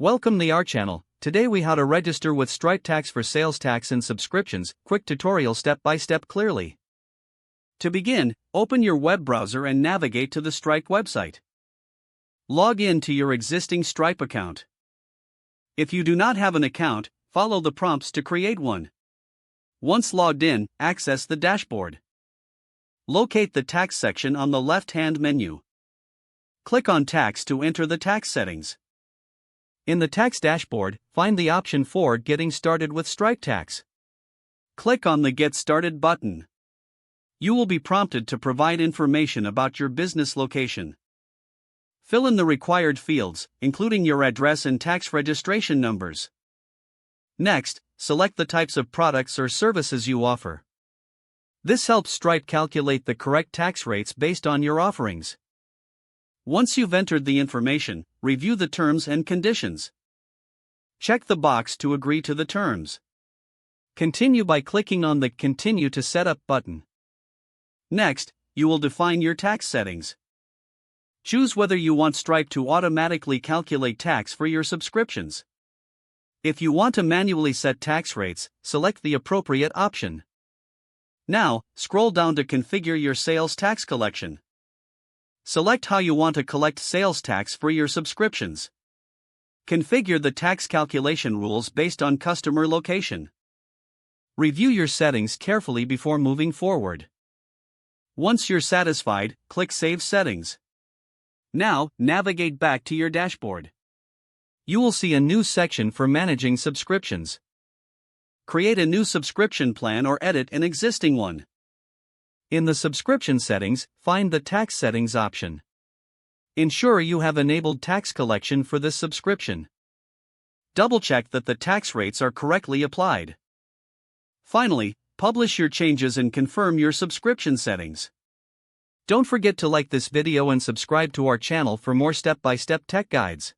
Welcome to our channel. Today we how to register with Stripe tax for sales tax and subscriptions. Quick tutorial step by step clearly. To begin, open your web browser and navigate to the Stripe website. Log in to your existing Stripe account. If you do not have an account, follow the prompts to create one. Once logged in, access the dashboard. Locate the tax section on the left-hand menu. Click on Tax to enter the tax settings. In the tax dashboard, find the option for Getting Started with Stripe Tax. Click on the Get Started button. You will be prompted to provide information about your business location. Fill in the required fields, including your address and tax registration numbers. Next, select the types of products or services you offer. This helps Stripe calculate the correct tax rates based on your offerings. Once you've entered the information, review the terms and conditions. Check the box to agree to the terms. Continue by clicking on the Continue to Setup button. Next, you will define your tax settings. Choose whether you want Stripe to automatically calculate tax for your subscriptions. If you want to manually set tax rates, select the appropriate option. Now, scroll down to configure your sales tax collection. Select how you want to collect sales tax for your subscriptions. Configure the tax calculation rules based on customer location. Review your settings carefully before moving forward. Once you're satisfied, click Save Settings. Now, navigate back to your dashboard. You will see a new section for managing subscriptions. Create a new subscription plan or edit an existing one. In the subscription settings, find the tax settings option. Ensure you have enabled tax collection for this subscription. Double-check that the tax rates are correctly applied. Finally, publish your changes and confirm your subscription settings. Don't forget to like this video and subscribe to our channel for more step-by-step tech guides.